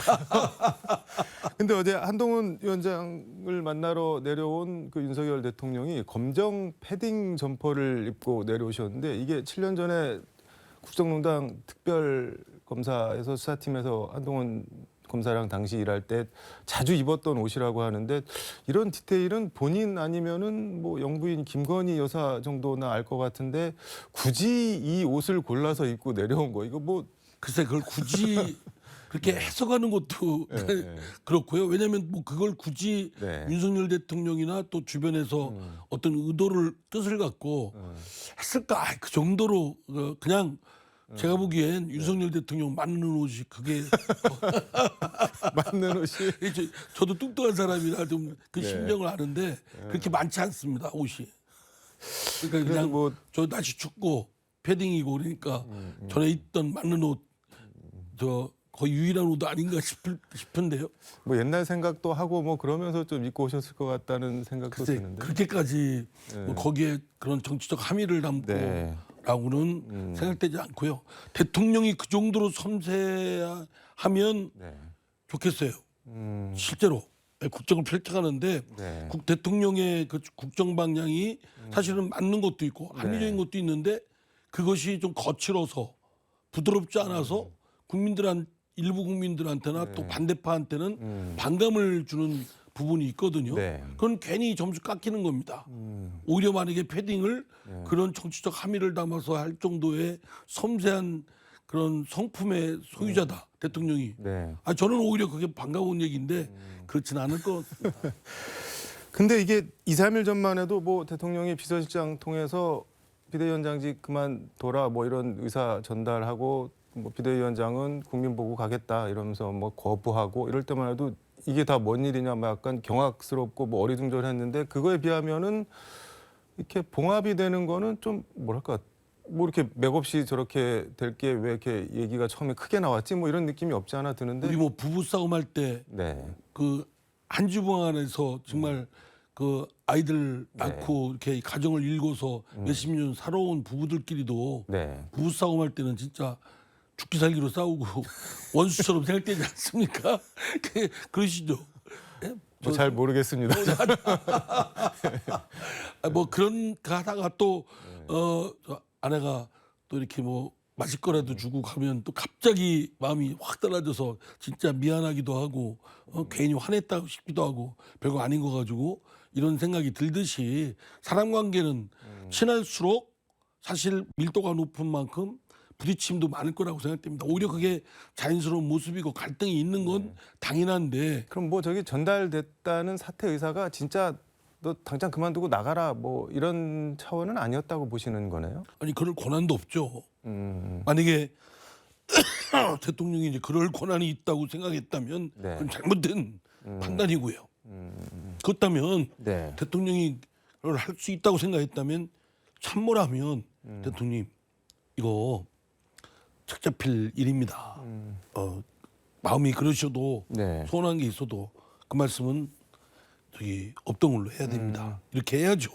근데 어제 한동훈 위원장을 만나러 내려온 그 윤석열 대통령이 검정 패딩 점퍼를 입고 내려오셨는데 이게 7년 전에 국정농단 특별검사에서 수사팀에서 한동훈 검사랑 당시 일할 때 자주 입었던 옷이라고 하는데 이런 디테일은 본인 아니면은 뭐 영부인 김건희 여사 정도나 알 것 같은데 굳이 이 옷을 골라서 입고 내려온 거 이거 뭐 글쎄 그걸 굳이 그렇게 해석하는 것도 네, 네. 그렇고요. 왜냐하면 뭐 그걸 굳이 네. 윤석열 대통령이나 또 주변에서 어떤 뜻을 갖고 했을까? 아이, 그 정도로 그냥 제가 보기엔 윤석열 대통령 맞는 옷이 그게 맞는 옷이 저도 뚱뚱한 사람이라 좀 그 네. 심정을 아는데 그렇게 많지 않습니다 옷이. 그러니까 그냥 뭐 저 날씨 춥고 패딩이고 그러니까 전에 입던 맞는 옷 저 거의 유일한 옷 아닌가 싶은데요. 뭐 옛날 생각도 하고 뭐 그러면서 좀 입고 오셨을 것 같다는 생각도 글쎄 드는데. 그렇게까지 네. 뭐 거기에 그런 정치적 함의를 담고 네. 라고는 생각되지 않고요. 대통령이 그 정도로 섬세하면 네. 좋겠어요. 실제로 국정을 펼쳐가는데 네. 대통령의 그 국정 방향이 사실은 맞는 것도 있고 합리적인 것도 있는데 그것이 좀 거칠어서 부드럽지 않아서 일부 국민들한테나 또 반대파한테는 반감을 주는 부분이 있거든요. 네. 그건 괜히 점수 깎이는 겁니다. 오히려 만약에 패딩을 그런 정치적 함의를 담아서 할 정도의 섬세한 그런 성품의 소유자다 대통령이. 네. 저는 오히려 그게 반가운 얘기인데 그렇진 않을 것 같습니다. 근데 이게 2, 3일 전만 해도 뭐 대통령이 비서실장 통해서 비대위원장직 그만둬라 뭐 이런 의사 전달하고 뭐 비대위원장은 국민 보고 가겠다 이러면서 뭐 거부하고 이럴 때만 해도 이게 다 뭔 일이냐 막 약간 경악스럽고 뭐 어리둥절했는데 그거에 비하면은 이렇게 봉합이 되는 거는 좀 뭐랄까 뭐 이렇게 맥없이 저렇게 될 게 왜 이렇게 얘기가 처음에 크게 나왔지 뭐 이런 느낌이 없지 않아 드는데. 우리 뭐 부부 싸움 할 때 네. 그 한 주방 안에서 정말 그 아이들 네. 낳고 이렇게 가정을 일궈서 몇십 년 살아온 부부들끼리도 네. 부부 싸움 할 때는 진짜 죽기 살기로 싸우고 원수처럼 생각되지 않습니까? 그러시죠? 예? 뭐 잘 모르겠습니다. 뭐 그런 거 하다가 또 저 아내가 또 이렇게 뭐 마실 거라도 주고 가면 또 갑자기 마음이 확 달라져서 진짜 미안하기도 하고 괜히 화냈다 싶기도 하고 별거 아닌 거 가지고 이런 생각이 들듯이 사람 관계는 친할수록 사실 밀도가 높은 만큼 부딪힘도 많을 거라고 생각됩니다. 오히려 그게 자연스러운 모습이고 갈등이 있는 건 당연한데 그럼 뭐 저기 전달됐다는 사퇴 의사가 진짜 너 당장 그만두고 나가라 뭐 이런 차원은 아니었다고 보시는 거네요? 아니 그럴 권한도 없죠. 음. 만약에 대통령이 이제 그럴 권한이 있다고 생각했다면 네. 그건 잘못된 판단이고요. 그렇다면 네. 대통령이 그걸 할 수 있다고 생각했다면 참모라면 대통령님 이거 책 잡힐 일입니다. 마음이 그러셔도 네. 서운한 게 있어도 그 말씀은 저기 없던 걸로 해야 됩니다. 이렇게 해야죠.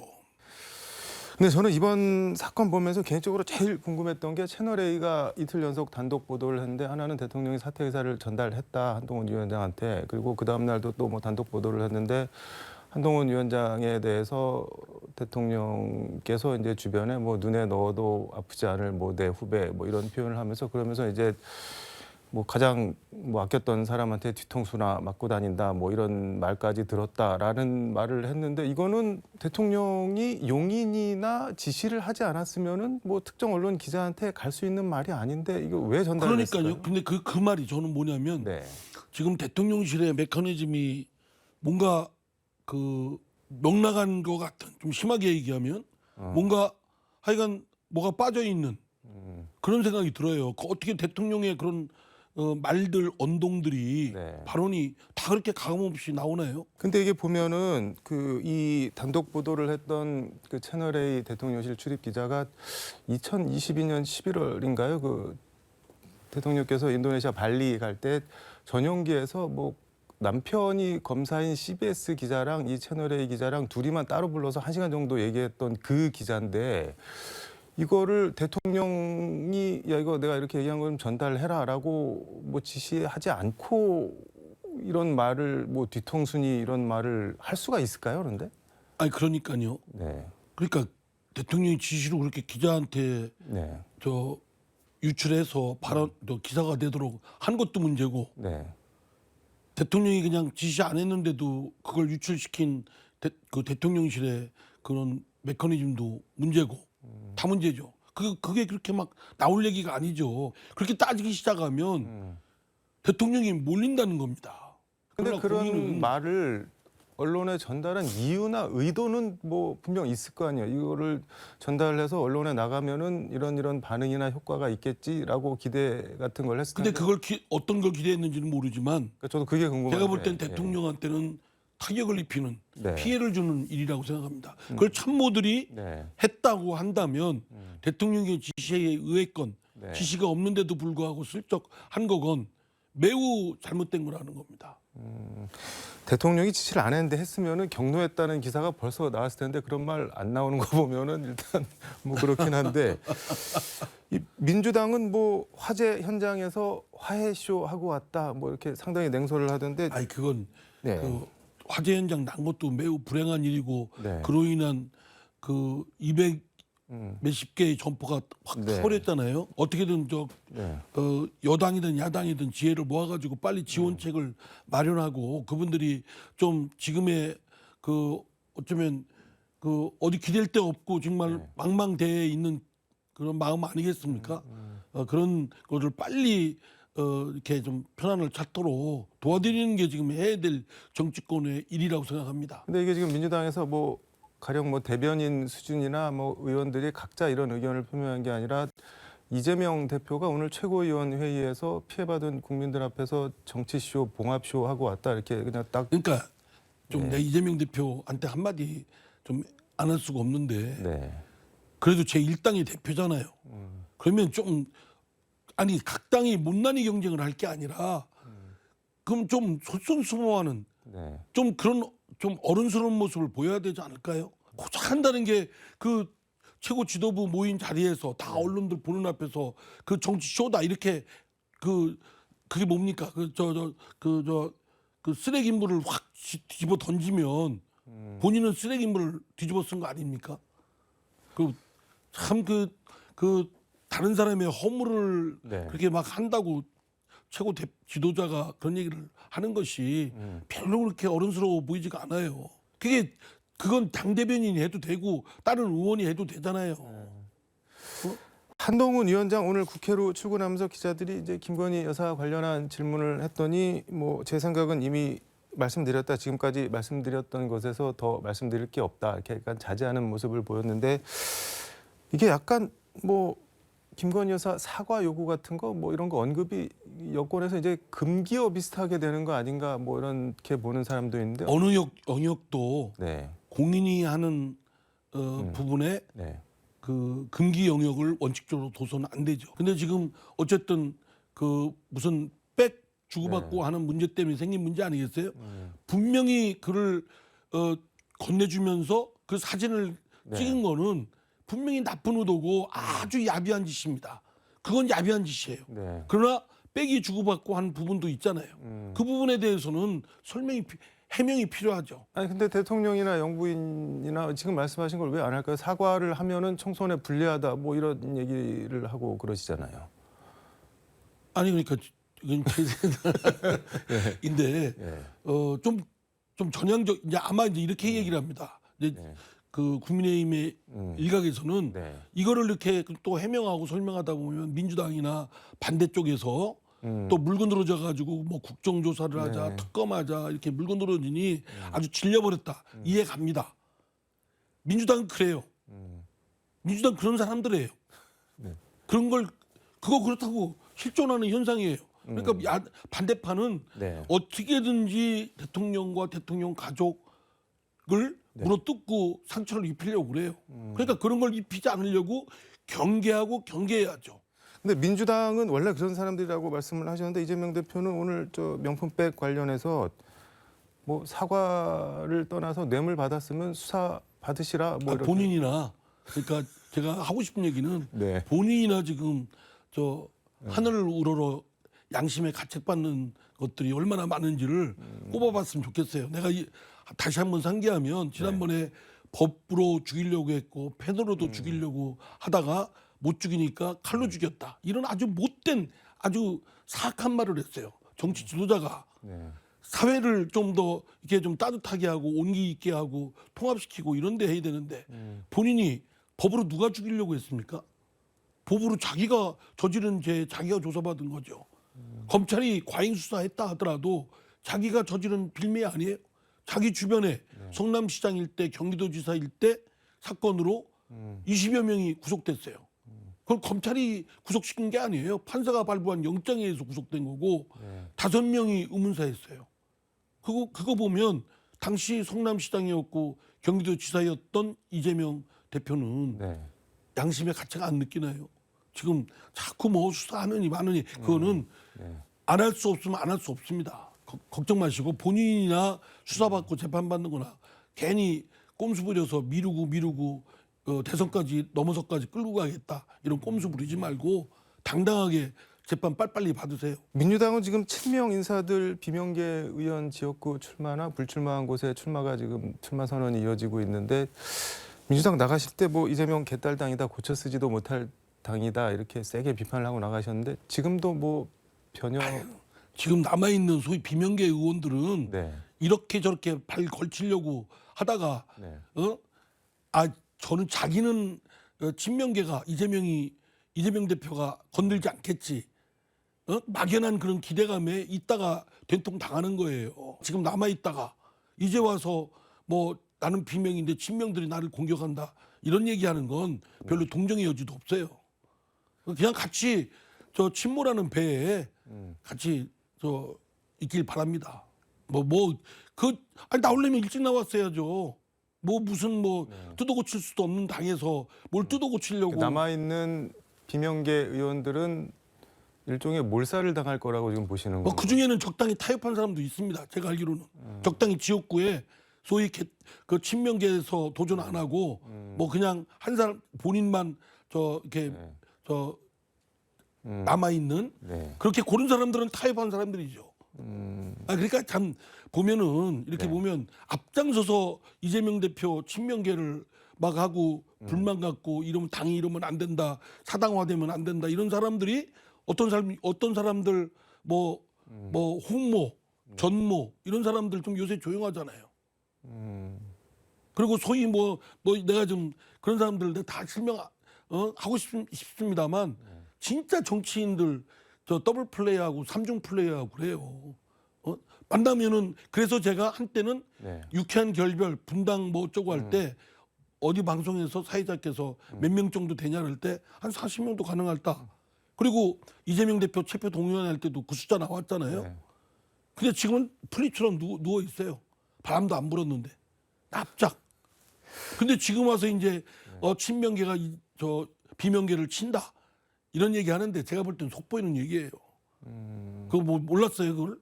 근데 저는 이번 사건 보면서 개인적으로 제일 궁금했던 게 채널A가 이틀 연속 단독 보도를 했는데 하나는 대통령이 사퇴 의사를 전달했다 한동훈 위원장한테 그리고 그 다음 날도 또 뭐 단독 보도를 했는데 한동훈 위원장에 대해서 대통령께서 이제 주변에 뭐 눈에 넣어도 아프지 않을 뭐 내 후배 뭐 이런 표현을 하면서 그러면서 이제 뭐 가장 뭐 아꼈던 사람한테 뒤통수나 맞고 다닌다 뭐 이런 말까지 들었다라는 말을 했는데 이거는 대통령이 용인이나 지시를 하지 않았으면은 뭐 특정 언론 기자한테 갈 수 있는 말이 아닌데 이거 왜 전달됐을까요? 그러니까요. 근데 그 말이 저는 뭐냐면 네. 지금 대통령실의 메커니즘이 뭔가 그 명랑한 것 같은 좀 심하게 얘기하면 뭔가 하여간 뭐가 빠져 있는 그런 생각이 들어요. 어떻게 대통령의 그런 말들 언동들이 네. 발언이 다 그렇게 가감없이 나오나요? 근데 이게 보면은 그 이 단독 보도를 했던 그 채널A 대통령실 출입 기자가 2022년 11월인가요? 그 대통령께서 인도네시아 발리 갈 때 전용기에서 뭐 남편이 검사인 CBS 기자랑 이 채널A 기자랑 둘이만 따로 불러서 1시간 정도 얘기했던 그 기자인데 이거를 대통령이 야 이거 내가 이렇게 얘기한 건 전달해라라고 뭐 지시하지 않고 이런 말을 뭐 뒤통수니 이런 말을 할 수가 있을까요? 그런데? 아니 그러니까요. 네. 그러니까 대통령이 지시로 그렇게 기자한테 네. 저 유출해서 발언 또 기사가 되도록 한 것도 문제고 네. 대통령이 그냥 지시 안 했는데도 그걸 유출시킨 그 대통령실의 그런 메커니즘도 문제고 다 문제죠. 그게 그렇게 막 나올 얘기가 아니죠. 그렇게 따지기 시작하면 대통령이 몰린다는 겁니다. 근데 그러나 그런 국민은 말을 언론에 전달한 이유나 의도는 뭐 분명 있을 거 아니에요. 이거를 전달해서 언론에 나가면은 이런 반응이나 효과가 있겠지라고 기대 같은 걸 했을 근데 텐데. 그걸 어떤 걸 기대했는지는 모르지만 그러니까 저도 그게 궁금한데. 제가 볼 땐 예. 대통령한테는 타격을 입히는 네. 피해를 주는 일이라고 생각합니다. 그걸 참모들이 네. 했다고 한다면 대통령의 지시에 의했건 네. 지시가 없는데도 불구하고 슬쩍 한 거건 매우 잘못된 거라는 겁니다. 대통령이 지시를 안 했는데 했으면은 경로했다는 기사가 벌써 나왔을 텐데 그런 말 안 나오는 거 보면은 일단 뭐 그렇긴 한데 이 민주당은 뭐 화재 현장에서 화해쇼 하고 왔다 뭐 이렇게 상당히 냉소를 하던데. 아니 그건 네. 그 화재 현장 난 것도 매우 불행한 일이고 네. 그로 인한 그 200 몇십 개의 점포가 확 네. 타버렸잖아요. 어떻게든 네. 여당이든 야당이든 지혜를 모아가지고 빨리 지원책을 마련하고 그분들이 좀 지금의 그 어쩌면 그 어디 기댈 데 없고 정말 네. 망망대해에 있는 그런 마음 아니겠습니까? 그런 것을 빨리 이렇게 좀 편안을 찾도록 도와드리는 게 지금 해야 될 정치권의 일이라고 생각합니다. 근데 이게 지금 민주당에서 뭐 가령 뭐 대변인 수준이나 뭐 의원들이 각자 이런 의견을 표명한 게 아니라 이재명 대표가 오늘 최고위원 회의에서 피해받은 국민들 앞에서 정치쇼, 봉합쇼 하고 왔다 이렇게 그냥 딱. 그러니까 좀 네. 내 이재명 대표한테 한마디 좀 안 할 수가 없는데 네. 그래도 제 1당의 대표잖아요. 그러면 좀 아니 각 당이 못난이 경쟁을 할 게 아니라 그럼 좀 솔선수범하는 네. 좀 그런 좀 어른스러운 모습을 보여야 되지 않을까요? 고작 한다는 게 그 최고 지도부 모인 자리에서 다 언론들 보는 앞에서 그 정치 쇼다 이렇게 그게 뭡니까? 그 쓰레기물을 확 뒤집어 던지면 본인은 쓰레기물을 뒤집어 쓴 거 아닙니까? 참 다른 사람의 허물을 네. 그렇게 막 한다고 최고 지도자가 그런 얘기를 하는 것이 별로 그렇게 어른스러워 보이지가 않아요. 그건 당 대변인이 해도 되고 다른 의원이 해도 되잖아요. 한동훈 위원장 오늘 국회로 출근하면서 기자들이 이제 김건희 여사 관련한 질문을 했더니 뭐 제 생각은 이미 말씀드렸다 지금까지 말씀드렸던 것에서 더 말씀드릴 게 없다 이렇게 약간 자제하는 모습을 보였는데 이게 약간 뭐 김건희 여사 사과 요구 같은 거 뭐 이런 거 언급이 여권에서 이제 금기어 비슷하게 되는 거 아닌가 뭐 이렇게 보는 사람도 있는데 어느 영역도 네. 공인이 하는 부분에 네. 그 금기 영역을 원칙적으로 둬서는 안 되죠. 근데 지금 어쨌든 그 무슨 백 주고받고 하는 문제 때문에 생긴 문제 아니겠어요? 분명히 그를 건네주면서 그 사진을 네. 찍은 거는 분명히 나쁜 의도고 아주 야비한 짓입니다. 그건 야비한 짓이에요. 네. 그러나 백이 주고받고 한 부분도 있잖아요. 그 부분에 대해서는 해명이 필요하죠. 아니 근데 대통령이나 영부인이나 지금 말씀하신 걸 왜 안 할까요? 사과를 하면은 총선에 불리하다 뭐 이런 얘기를 하고 그러시잖아요. 아니 그러니까 이건 제 생각인데 예. 좀 전향적 이제 아마 이제 이렇게 얘기를 합니다. 이제 네. 그 국민의힘의 일각에서는 네. 이거를 이렇게 또 해명하고 설명하다 보면 민주당이나 반대쪽에서 또 물건 늘어져 가지고 뭐 국정조사를 하자 네. 특검하자 이렇게 물건 늘어지니 아주 질려버렸다 이해 갑니다. 민주당은 그래요. 민주당 그런 사람들이에요. 네. 그런 걸 그거 그렇다고 실존하는 현상이에요. 그러니까 반대파는 네. 어떻게든지 대통령과 대통령 가족을 물어뜯고 상처를 입히려고 그래요. 그러니까 그런 걸 입히지 않으려고 경계하고 경계해야죠. 근데 민주당은 원래 그런 사람들이라고 말씀을 하셨는데 이재명 대표는 오늘 저 명품백 관련해서 뭐 사과를 떠나서 뇌물 받았으면 수사 받으시라 뭐 이렇게. 본인이나 그러니까 제가 하고 싶은 얘기는 네. 본인이나 지금 하늘을 우러러 양심에 가책받는 것들이 얼마나 많은지를 꼽아봤으면 좋겠어요. 내가 다시 한번 상기하면 지난번에 법으로 죽이려고 했고 펜으로도 죽이려고 하다가 못 죽이니까 칼로 죽였다. 이런 아주 못된 아주 사악한 말을 했어요. 정치 지도자가 네. 사회를 좀 더 이렇게 좀 따뜻하게 하고 온기 있게 하고 통합시키고 이런 데 해야 되는데 본인이 법으로 누가 죽이려고 했습니까? 법으로 자기가 저지른 죄 자기가 조사받은 거죠. 검찰이 과잉 수사했다 하더라도 자기가 저지른 빌미 아니에요? 자기 주변에 성남시장일 때 경기도지사일 때 사건으로 20여 명이 구속됐어요. 그걸 검찰이 구속시킨 게 아니에요. 판사가 발부한 영장에 의해서 구속된 거고 5명이 의문사했어요. 그거 보면 당시 성남시장이었고 경기도지사였던 이재명 대표는 네. 양심의 가책을 안 느끼나요? 지금 자꾸 뭐 수사하느니 마느니 그거는 안 할 수 없으면 안 할 수 없습니다. 걱정 마시고 본인이나 수사받고 재판받는 거나 괜히 꼼수 부려서 미루고 대선까지 넘어서까지 끌고 가겠다 이런 꼼수 부리지 말고 당당하게 재판 빨리빨리 받으세요. 민주당은 지금 7명 인사들 비명계 의원 지역구 출마나 불출마한 곳에 출마가 지금 출마 선언이 이어지고 있는데 민주당 나가실 때 뭐 이재명 개딸당이다 고쳐 쓰지도 못할 당이다 이렇게 세게 비판을 하고 나가셨는데 지금도 뭐 변형. 지금 남아있는 소위 비명계 의원들은 네. 이렇게 저렇게 발 걸치려고 하다가 네. 저는 자기는 친명계가 이재명 대표가 건들지 않겠지. 막연한 그런 기대감에 있다가 된통 당하는 거예요. 지금 남아있다가 이제 와서 뭐 나는 비명인데 친명들이 나를 공격한다. 이런 얘기하는 건 별로 동정의 여지도 없어요. 그냥 같이 저 침몰하는 배에 같이 있길 바랍니다. 아니 나오려면 일찍 나왔어야죠. 뭐 무슨 뭐 뜯어 고칠 수도 없는 당에서 뭘 뜯어 고치려고 남아 있는 비명계 의원들은 일종의 몰살을 당할 거라고 지금 보시는 뭐 거예요. 그 중에는 적당히 타협한 사람도 있습니다. 제가 알기로는 적당히 지역구에 소위 그 친명계에서 도전 안 하고 뭐 그냥 한 사람 본인만 이렇게 남아 있는 네. 그렇게 고른 사람들은 타협한 사람들이죠. 그러니까 참 보면은 이렇게 네. 보면 앞장서서 이재명 대표 친명계를 막 하고 불만 갖고 이러면 당이 이러면 안 된다, 사당화되면 안 된다 이런 사람들이 어떤 사람들 뭐 홍모, 전모 이런 사람들 좀 요새 조용하잖아요. 그리고 소위 뭐 내가 좀 그런 사람들 내가 다 실명 하고 싶습니다만 진짜 정치인들 저 더블 플레이하고 삼중 플레이하고 그래요. 만나면은 그래서 제가 한때는 네. 유쾌한 결별 분당 뭐 어쩌고 할 때 어디 방송에서 사회자께서 몇 명 정도 되냐 할 때 한 40명도 가능할다. 그리고 이재명 대표 체포 동의안 할 때도 그 숫자 나왔잖아요. 네. 근데 지금은 풀리처럼 누워 있어요. 바람도 안 불었는데 납작. 근데 지금 와서 이제 친명계가 저 비명계를 친다 이런 얘기 하는데 제가 볼 때는 속보이는 얘기예요. 그거 뭐 몰랐어요 그걸?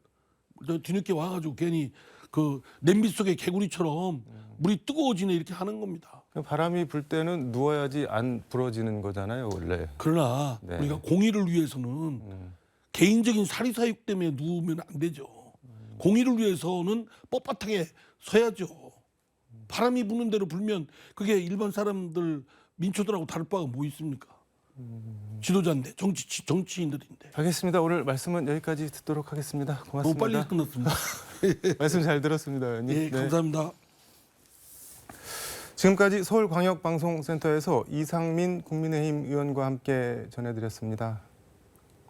저 뒤늦게 와가지고 괜히 그 냄비 속의 개구리처럼 물이 뜨거워지네 이렇게 하는 겁니다. 바람이 불 때는 누워야지 안 부러지는 거잖아요, 원래. 그러나 네. 우리가 공의를 위해서는 개인적인 사리사욕 때문에 누우면 안 되죠. 공의를 위해서는 뻣뻣하게 서야죠. 바람이 부는 대로 불면 그게 일반 사람들 민초들하고 다를 바가 뭐 있습니까? 지도자인데 정치인들인데 알겠습니다. 오늘 말씀은 여기까지 듣도록 하겠습니다. 너무 고맙습니다. 빨리 끝났습니다. 말씀 잘 들었습니다, 의원님. 예, 감사합니다. 지금까지 서울광역방송센터에서 이상민 국민의힘 의원과 함께 전해드렸습니다.